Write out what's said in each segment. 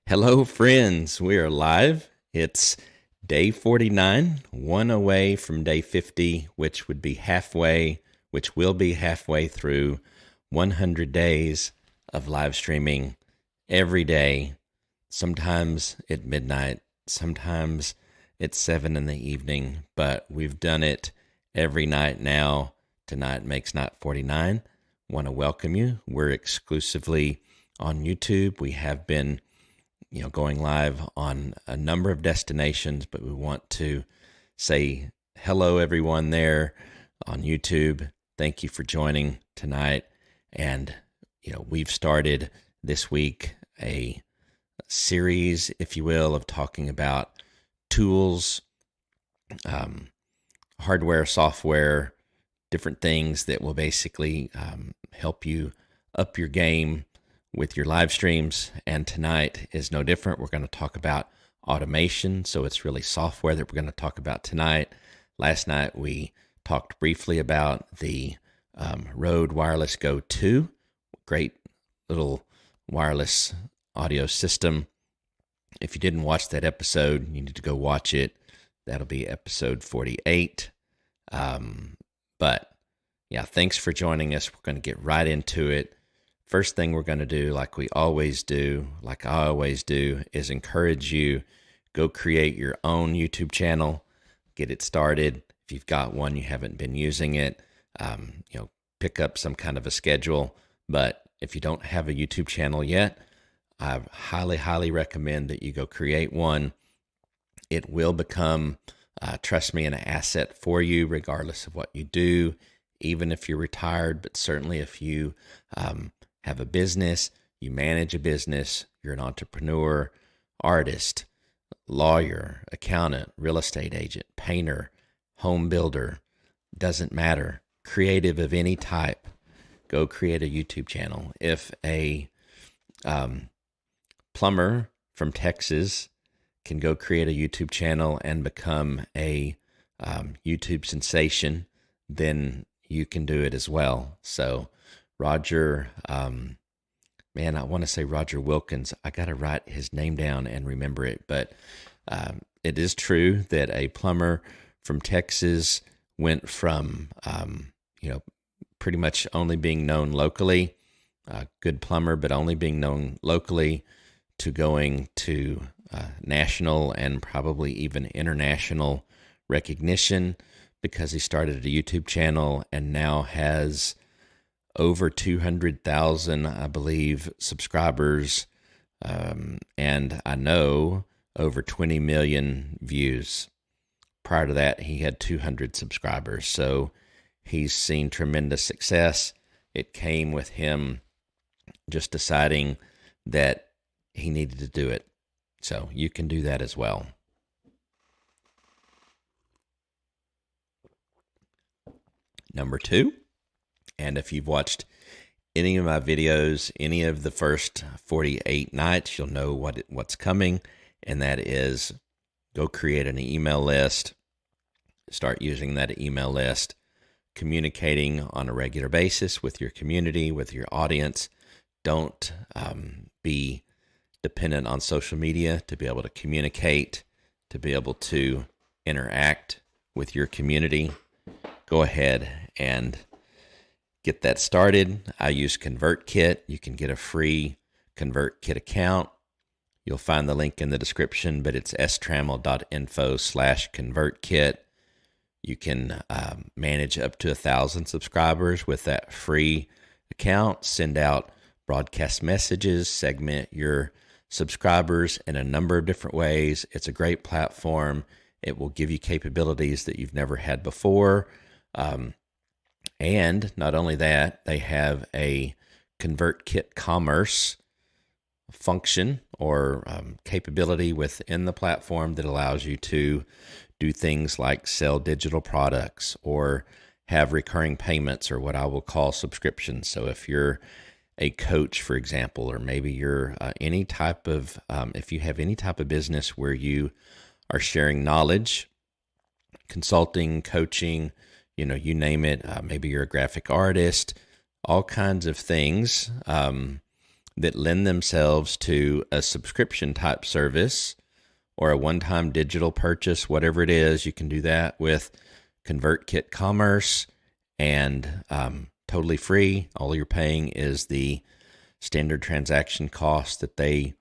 Hello, friends. We are live. It's day 49, one away from day 50, which will be halfway through 100 days of live streaming every day, sometimes at midnight, sometimes at 7 in the evening, but we've done it every night now. Tonight makes night 49. Want to welcome you. We're exclusively on YouTube. We have been going live on a number of destinations, but we want to say hello, everyone there on YouTube. Thank you for joining tonight. And, we've started this week a series, if you will, of talking about tools, hardware, software, different things that will basically help you up your game with your live streams. And tonight is no different. We're going to talk about automation. So it's really software that we're going to talk about tonight. Last night we talked briefly about the Rode Wireless Go 2. Great little wireless audio system. If you didn't watch that episode, you need to go watch it. That'll be episode 48. But yeah, thanks for joining us. We're going to get right into it. First thing we're going to do, like I always do, is encourage you, go create your own YouTube channel, get it started. If you've got one, you haven't been using it, pick up some kind of a schedule. But if you don't have a YouTube channel yet, I highly, highly recommend that you go create one. It will become, trust me, an asset for you, regardless of what you do, even if you're retired, but certainly if you have a business, you manage a business, you're an entrepreneur, artist, lawyer, accountant, real estate agent, painter, home builder, doesn't matter. Creative of any type, go create a YouTube channel. If a plumber from Texas can go create a YouTube channel and become a YouTube sensation, then you can do it as well. So Roger, I want to say Roger Wilkins. I got to write his name down and remember it. But it is true that a plumber from Texas went from, pretty much only being known locally, good plumber, but only being known locally, to going to national and probably even international recognition because he started a YouTube channel and now has over 200,000, I believe, subscribers, and I know over 20 million views. Prior to that, he had 200 subscribers, so he's seen tremendous success. It came with him just deciding that he needed to do it. So you can do that as well. Number 2. And if you've watched any of my videos, any of the first 48 nights, you'll know what's coming. And that is go create an email list, start using that email list, communicating on a regular basis with your community, with your audience. Don't be dependent on social media to be able to communicate, to be able to interact with your community. Go ahead and get that started. I use ConvertKit. You can get a free ConvertKit account. You'll find the link in the description, but it's strammel.info/ConvertKit. You can manage up to 1,000 subscribers with that free account, send out broadcast messages, segment your subscribers in a number of different ways. It's a great platform. It will give you capabilities that you've never had before. And not only that, they have a ConvertKit commerce function or capability within the platform that allows you to do things like sell digital products or have recurring payments, or what I will call subscriptions. So if you're a coach, for example, or maybe you're any type of, if you have any type of business where you are sharing knowledge, consulting, coaching, you name it, maybe you're a graphic artist, all kinds of things that lend themselves to a subscription type service or a one-time digital purchase, whatever it is. You can do that with ConvertKit Commerce, and totally free. All you're paying is the standard transaction costs that they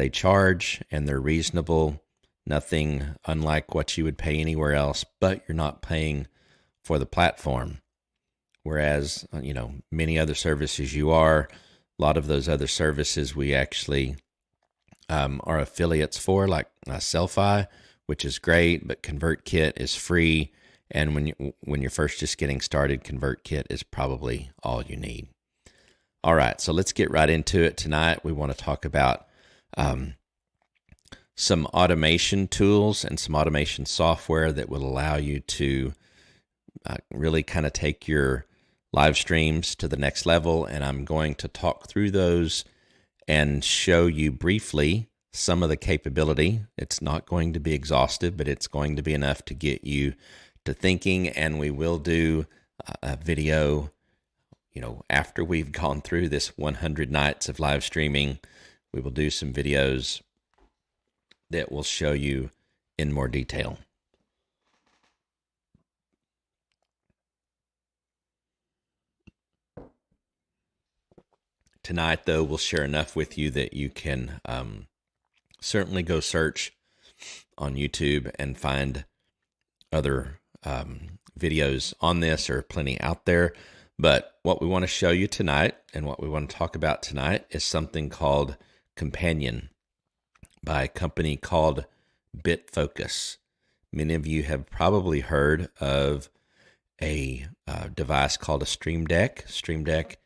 charge, and they're reasonable. Nothing unlike what you would pay anywhere else, but you're not paying for the platform. Whereas, many other services you are. A lot of those other services we actually are affiliates for, like Selfie, which is great, but ConvertKit is free. And when you're first just getting started, ConvertKit is probably all you need. All right, so let's get right into it tonight. We want to talk about some automation tools and some automation software that will allow you to really kind of take your live streams to the next level. And I'm going to talk through those and show you briefly some of the capability. It's not going to be exhaustive, but it's going to be enough to get you to thinking. And we will do a video, after we've gone through this 100 nights of live streaming. We will do some videos that will show you in more detail. Tonight, though, we'll share enough with you that you can certainly go search on YouTube and find other videos on this. There are plenty out there. But what we want to show you tonight and what we want to talk about tonight is something called Companion by a company called Bitfocus. Many of you have probably heard of a device called a Stream Deck. Stream Deck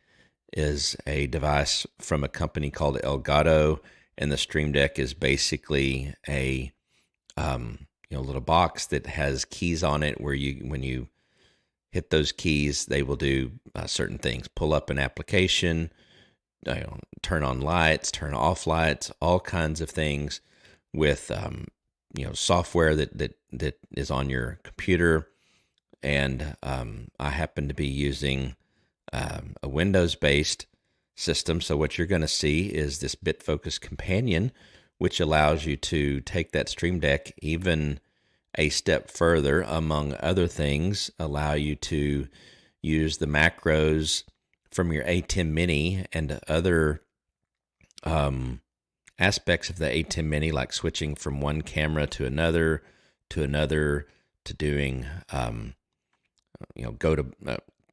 is a device from a company called Elgato, and the Stream Deck is basically a little box that has keys on it where when you hit those keys, they will do certain things. Pull up an application, turn on lights, turn off lights, all kinds of things with software that is on your computer. And I happen to be using a Windows-based system. So what you're going to see is this Bitfocus Companion, which allows you to take that Stream Deck even a step further. Among other things, allow you to use the macros from your A10 Mini and other aspects of the A10 Mini, like switching from one camera to another, to doing, go to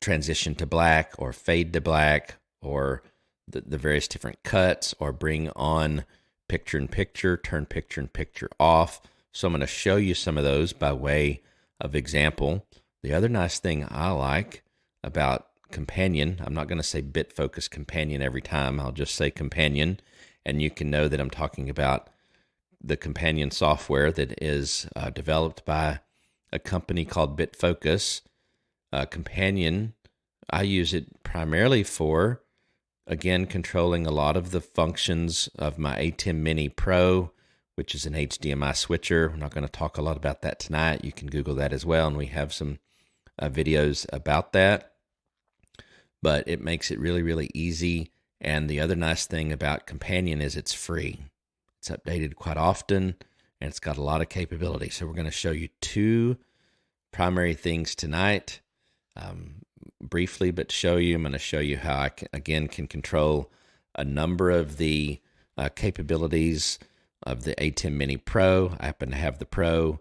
transition to black or fade to black, or the various different cuts, or bring on picture-in-picture, turn picture-in-picture off. So I'm going to show you some of those by way of example. The other nice thing I like about Companion, I'm not going to say Bitfocus Companion every time. I'll just say Companion, and you can know that I'm talking about the Companion software that is developed by a company called Bitfocus. Companion, I use it primarily for, again, controlling a lot of the functions of my A10 Mini Pro, which is an HDMI switcher. We're not going to talk a lot about that tonight. You can Google that as well, and we have some videos about that. But it makes it really, really easy. And the other nice thing about Companion is it's free. It's updated quite often, and it's got a lot of capability. So we're going to show you two primary things tonight. Briefly, but I'm going to show you how I can control a number of the capabilities of the A10 Mini Pro. I happen to have the Pro.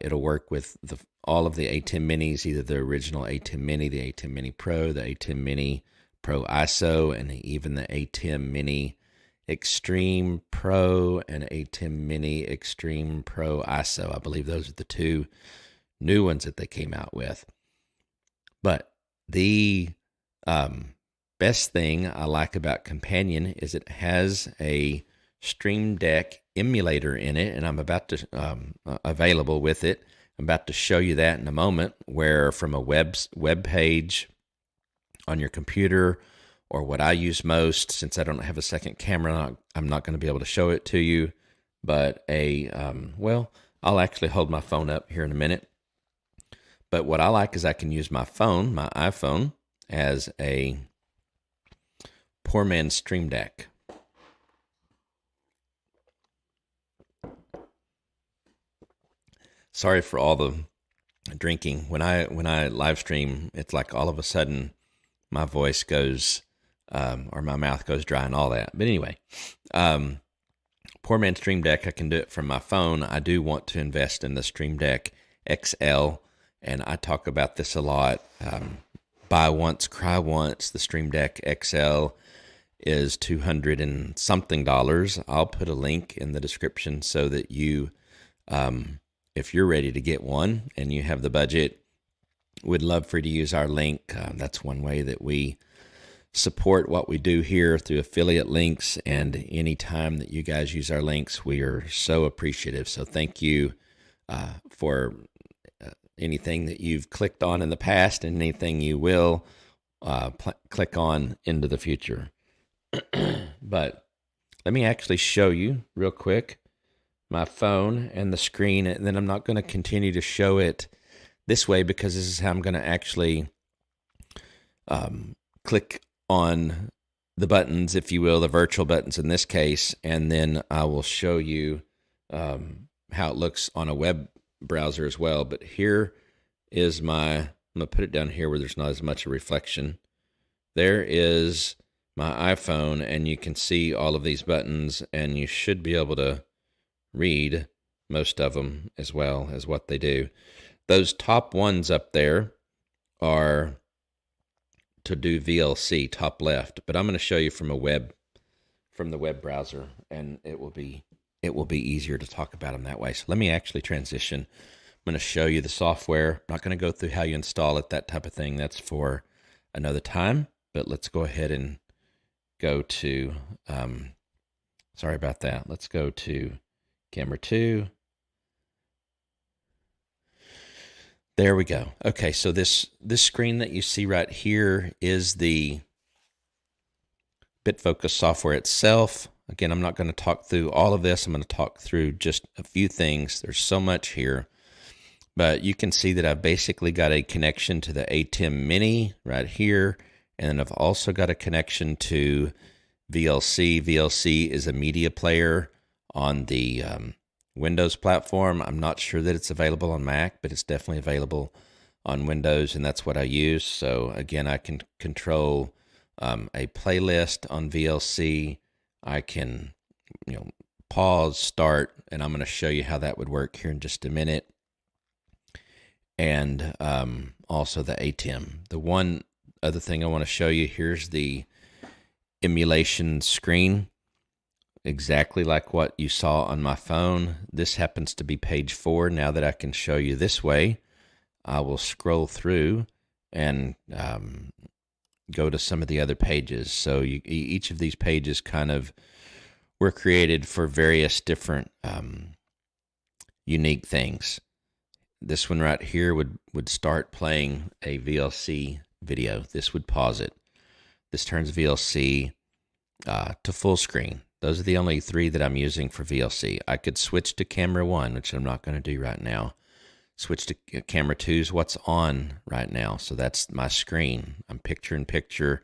It'll work with all of the A10 Minis, either the original A10 Mini, the A10 Mini Pro, the A10 Mini Pro ISO, and even the A10 Mini Extreme Pro and A10 Mini Extreme Pro ISO. I believe those are the two new ones that they came out with. But the best thing I like about Companion is it has a Stream Deck emulator in it, and I'm about to available with it. I'm about to show you that in a moment, where from a web page on your computer, or what I use most, since I don't have a second camera, I'm not going to be able to show it to you, but I'll actually hold my phone up here in a minute. But what I like is I can use my phone, my iPhone, as a Poor Man's Stream Deck. Sorry for all the drinking. When I live stream, it's like all of a sudden my voice goes or my mouth goes dry and all that. But anyway, Poor Man's Stream Deck. I can do it from my phone. I do want to invest in the Stream Deck XL, and I talk about this a lot. Buy once, cry once. The Stream Deck XL is $200 and something. I'll put a link in the description so that you, if you're ready to get one and you have the budget, would love for you to use our link. That's one way that we support what we do here through affiliate links, and any time that you guys use our links, we are so appreciative. So thank you for anything that you've clicked on in the past and anything you will click on into the future. But let me actually show you real quick my phone and the screen, and then I'm not going to continue to show it this way because this is how I'm going to actually click on the buttons, if you will, the virtual buttons in this case, and then I will show you how it looks on a web browser as well. But here is I'm going to put it down here where there's not as much a reflection. There is my iPhone, and you can see all of these buttons, and you should be able to read most of them as well as what they do. Those top ones up there are to do VLC, top left, but I'm going to show you from the web browser, and it will be easier to talk about them that way. So let me actually transition. I'm going to show you the software. I'm not going to go through how you install it, that type of thing. That's for another time, but let's go ahead and go to, sorry about that. Let's go to camera 2. There we go. Okay, so this screen that you see right here is the Bitfocus software itself. Again, I'm not going to talk through all of this. I'm going to talk through just a few things. There's so much here. But you can see that I've basically got a connection to the ATEM Mini right here. And I've also got a connection to VLC. VLC is a media player on the Windows platform. I'm not sure that it's available on Mac, but it's definitely available on Windows, and that's what I use. So again, I can control a playlist on VLC. I can, pause, start, and I'm going to show you how that would work here in just a minute. And also the ATEM. The one other thing I want to show you, here's the emulation screen, exactly like what you saw on my phone. This happens to be page 4. Now that I can show you this way, I will scroll through and go to some of the other pages. So each of these pages kind of were created for various different unique things. This one right here would start playing a VLC video. This would pause it. This turns VLC to full screen. Those are the only 3 that I'm using for VLC. I could switch to camera 1, which I'm not going to do right now. Switch to camera 2 is what's on right now. So that's my screen. I'm picture in picture.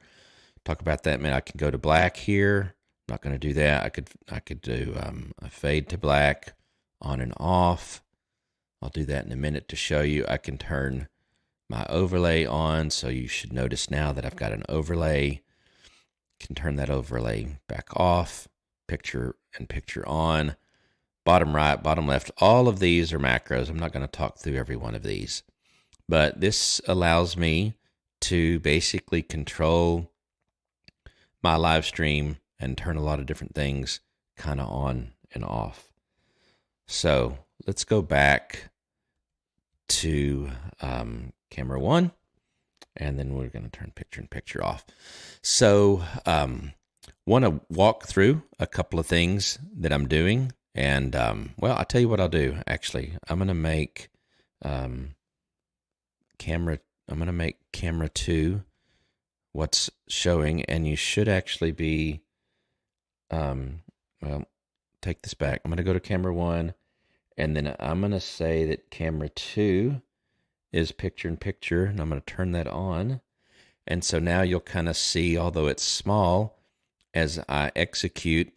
Talk about that. I can go to black here. I'm not going to do that. I could do a fade to black, on and off. I'll do that in a minute to show you. I can turn my overlay on. So you should notice now that I've got an overlay. Can turn that overlay back off. Picture and picture on. Bottom right, bottom left, all of these are macros. I'm not going to talk through every one of these, but this allows me to basically control my live stream and turn a lot of different things kind of on and off. So let's go back to camera 1, and then we're going to turn picture in picture off. So want to walk through a couple of things that I'm doing. And, well, I'll tell you what I'll do, actually. I'm going to make camera 2 what's showing, and you should actually be, well, take this back. I'm going to go to camera 1, and then I'm going to say that camera 2 is picture in picture, and I'm going to turn that on. And so now you'll kind of see, although it's small, as I execute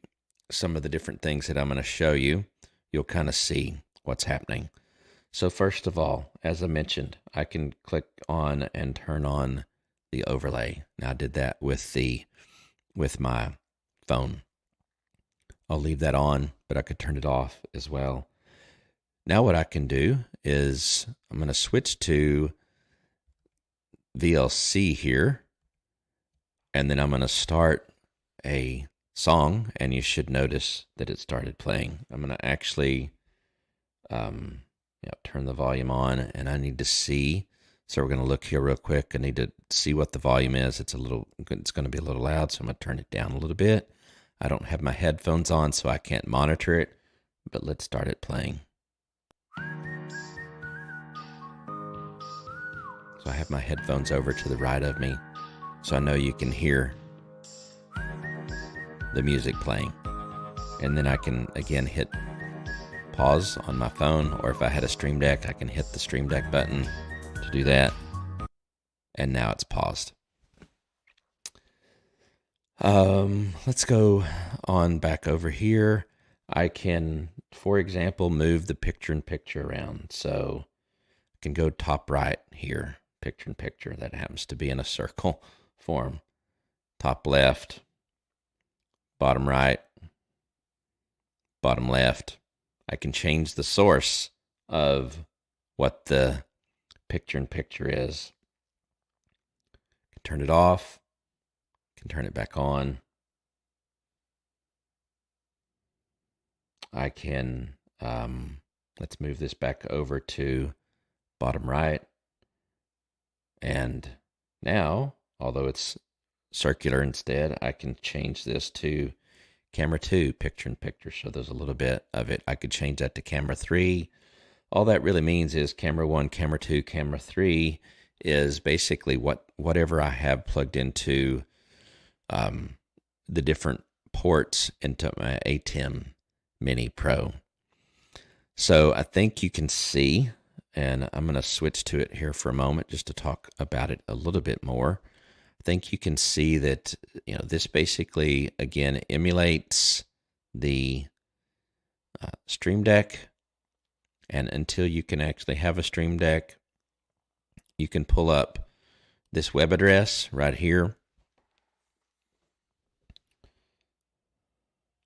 some of the different things that I'm going to show you, you'll kind of see what's happening. So first of all, as I mentioned, I can click on and turn on the overlay. Now I did that with my phone. I'll leave that on, but I could turn it off as well. Now what I can do is I'm going to switch to VLC here, and then I'm going to start a song, and you should notice that it started playing. I'm going to actually turn the volume on, and I need to see. So we're going to look here real quick. I need to see what the volume is. It's going to be a little loud, so I'm going to turn it down a little bit. I don't have my headphones on, so I can't monitor it, but let's start it playing. So I have my headphones over to the right of me, so I know you can hear the music playing. And then I can, again, hit pause on my phone, or if I had a Stream Deck, I can hit the Stream Deck button to do that. And now it's paused. Let's go on back over here. I can, for example, move the picture-in-picture around. So I can go top right here, picture-in-picture. That happens to be in a circle form. Top left, bottom right, bottom left. I can change the source of what the picture-in-picture is. I can turn it off. I can turn it back on. I can, let's move this back over to bottom right. And now, although it's circular instead, I can change this to camera 2, picture-in-picture. So there's a little bit of it. I could change that to camera 3. All that really means is camera 1, camera 2, camera 3 is basically whatever I have plugged into the different ports into my ATEM Mini Pro. So I think you can see, and I'm going to switch to it here for a moment just to talk about it a little bit more. I think you can see that, this basically, again, emulates the Stream Deck. And until you can actually have a Stream Deck, you can pull up this web address right here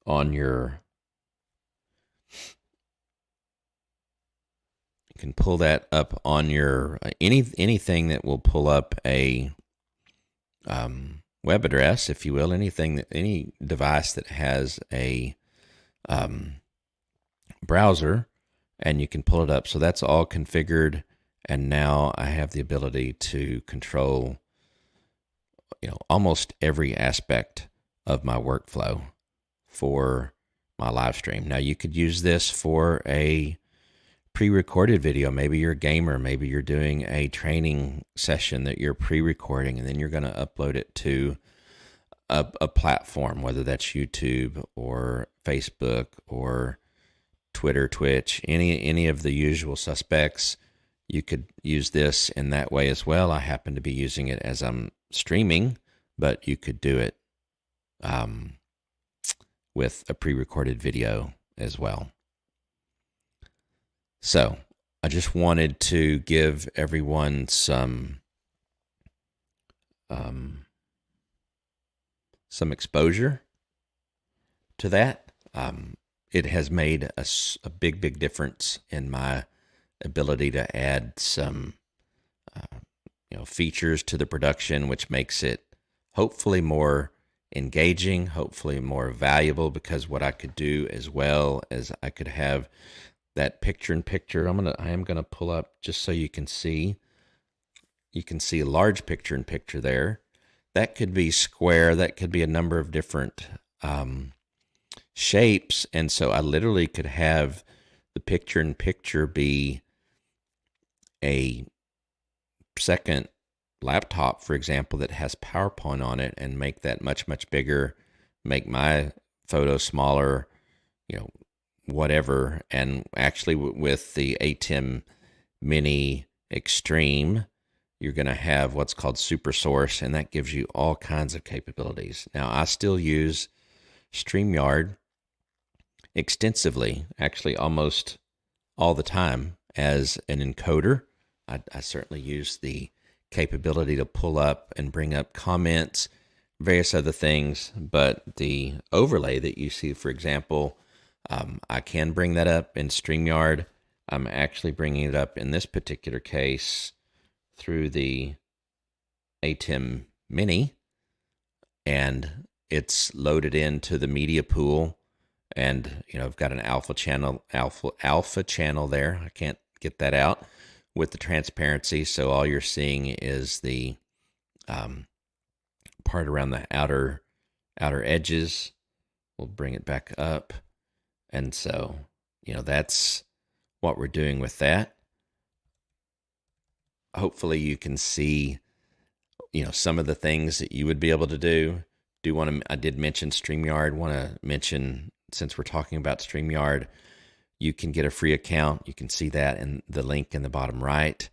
on your, you can pull that up on your, anything that will pull up a web address, if you will, any device that has a browser, and you can pull it up. So that's all configured, and now I have the ability to control, almost every aspect of my workflow for my live stream. Now you could use this for a pre-recorded video. Maybe you're a gamer, maybe you're doing a training session that you're pre-recording, and then you're going to upload it to a platform, whether that's YouTube or Facebook or Twitter, Twitch, any of the usual suspects. You could use this in that way as well. I happen to be using it as I'm streaming, but you could do it with a pre-recorded video as well. So I just wanted to give everyone some exposure to that. It has made a big difference in my ability to add some features to the production, which makes it hopefully more engaging, hopefully more valuable, because what I could do as well as I could have that picture-in-picture. I am gonna pull up just so you can see. You can see a large picture-in-picture there. That could be square. That could be a number of different shapes, and so I literally could have the picture-in-picture be a second laptop, for example, that has PowerPoint on it, and make that much bigger, make my photo smaller, whatever. And actually with the ATEM Mini Extreme, you're going to have what's called Super Source, and that gives you all kinds of capabilities. Now, I still use StreamYard extensively, actually almost all the time, as an encoder. I certainly use the capability to pull up and bring up comments, various other things, but the overlay that you see, for example, I can bring that up in StreamYard. I'm actually bringing it up in this particular case through the ATEM Mini, and it's loaded into the media pool. And I've got an alpha channel there. I can't get that out with the transparency, so all you're seeing is the part around the outer edges. We'll bring it back up, and so that's what we're doing with that. Hopefully you can see some of the things that you would be able to do. I did mention StreamYard. Want to mention, since we're talking about StreamYard, you can get a free account. You can see that in the link in the bottom right.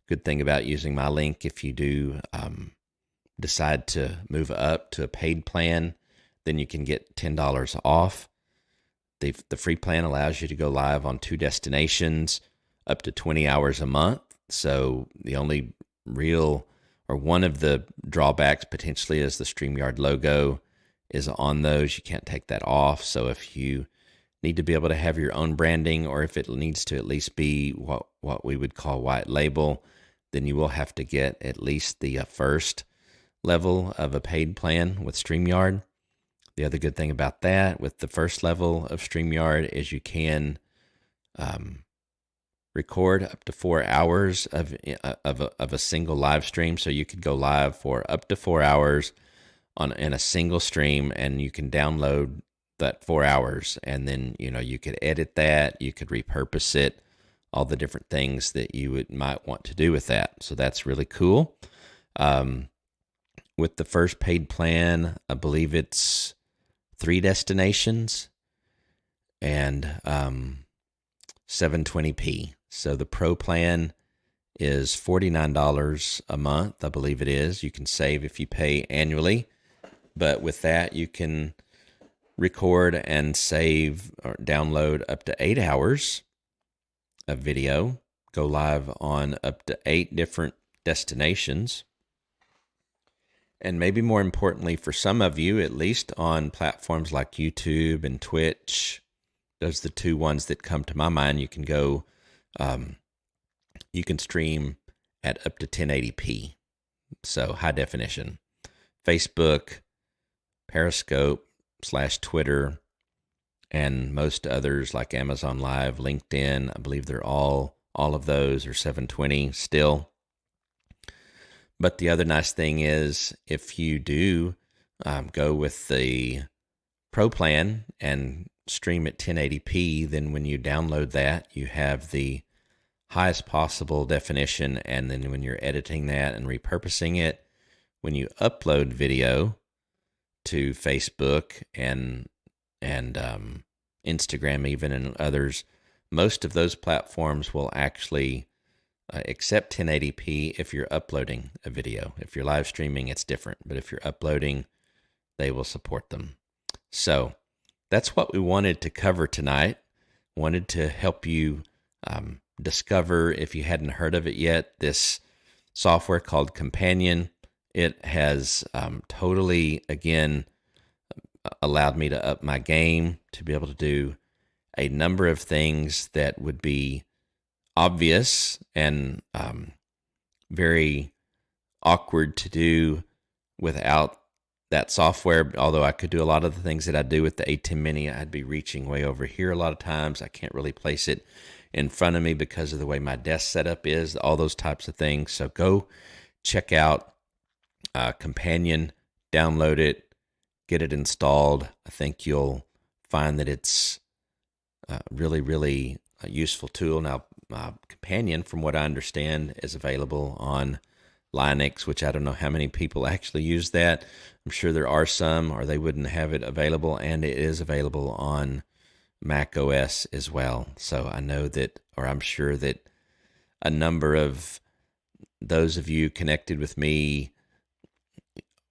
Good thing about using my link, if you do decide to move up to a paid plan, then you can get $10 off. The free plan allows you to go live on 2 destinations up to 20 hours a month. So the only real, or one of the drawbacks potentially, is the StreamYard logo is on those. You can't take that off. So if you need to be able to have your own branding, or if it needs to at least be what we would call white label, then you will have to get at least the first level of a paid plan with StreamYard. The other good thing about that, with the first level of StreamYard, is you can record up to 4 hours of a single live stream. So you could go live for up to 4 hours in a single stream, and you can download that 4 hours, and then you could edit that, you could repurpose it, all the different things that you might want to do with that. So that's really cool. With the first paid plan, I believe it's 3 destinations and 720p. So the pro plan is $49 a month, I believe it is. You can save if you pay annually, but with that you can record and save or download up to 8 hours of video, go live on up to 8 different destinations. And maybe more importantly for some of you, at least on platforms like YouTube and Twitch, those are the 2 ones that come to my mind. You can go, you can stream at up to 1080p, so high definition. Facebook, Periscope / Twitter, and most others like Amazon Live, LinkedIn, I believe they're all of those are 720 still. But the other nice thing is, if you do go with the Pro plan and stream at 1080p, then when you download that, you have the highest possible definition, and then when you're editing that and repurposing it, when you upload video to Facebook and Instagram even, and others, most of those platforms will actually accept 1080p if you're uploading a video. If you're live streaming, it's different, but if you're uploading, they will support them. So that's what we wanted to cover tonight. Wanted to help you discover, if you hadn't heard of it yet, this software called Companion. It has totally, again, allowed me to up my game to be able to do a number of things that would be obvious and very awkward to do without that software. Although I could do a lot of the things that I do with the ATEM Mini, I'd be reaching way over here a lot of times. I can't really place it in front of me because of the way my desk setup is, all those types of things. So go check out Companion, download it, get it installed. I think you'll find that it's really, really a useful tool. Now, Companion, from what I understand, is available on Linux, which I don't know how many people actually use that. I'm sure there are some, or they wouldn't have it available, and it is available on Mac OS as well. So I know that, or I'm sure that a number of those of you connected with me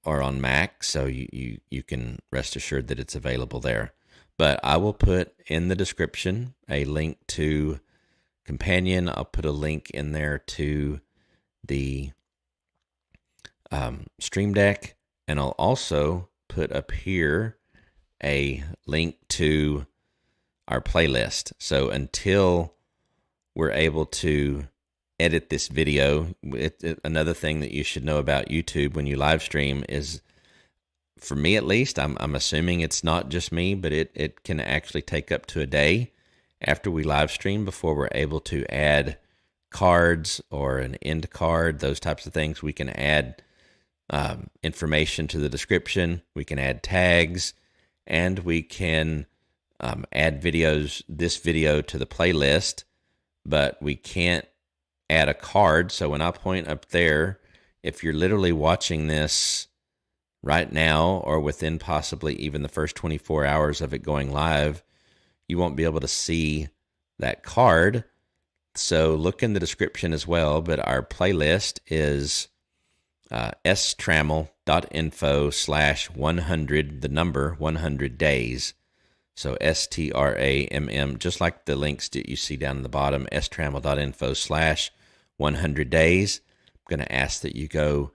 are on Mac, so you can rest assured that it's available there. But I will put in the description a link to Companion. I'll put a link in there to the Stream Deck, and I'll also put up here a link to our playlist. So until we're able to edit this video, another thing that you should know about YouTube when you live stream is, for me at least, I'm assuming it's not just me, but it can actually take up to a day after we live stream before we're able to add cards or an end card, those types of things. We can add information to the description, we can add tags, and we can add this video to the playlist, but we can't add a card. So when I point up there, if you're literally watching this right now or within possibly even the first 24 hours of it going live, you won't be able to see that card. So look in the description as well, but our playlist is strammel.info/100, the number 100 days. So STRAMM, just like the links that you see down in the bottom, strammel.info/100 days. I'm going to ask that you go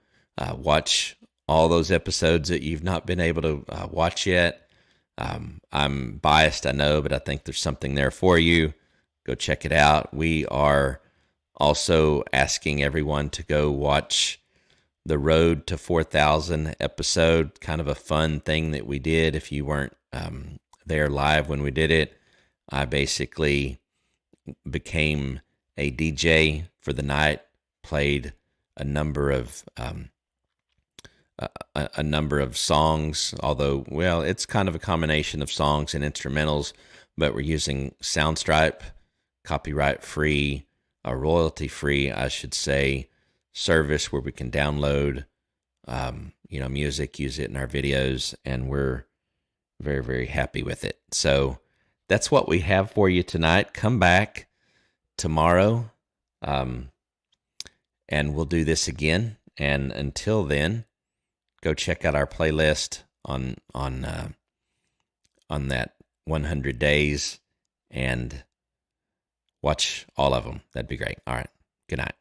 watch all those episodes that you've not been able to watch yet. I'm biased, I know, but I think there's something there for you. Go check it out. We are also asking everyone to go watch the Road to 4,000 episode, kind of a fun thing that we did. If you weren't there live when we did it, I basically became a DJ for the night, played a number of songs, although, well, it's kind of a combination of songs and instrumentals, but we're using Soundstripe, copyright free, royalty free, I should say, service where we can download music, use it in our videos, and we're very, very happy with it. So that's what we have for you tonight. Come back tomorrow, and we'll do this again. And until then, go check out our playlist on that 100 days and watch all of them. That'd be great. All right. Good night.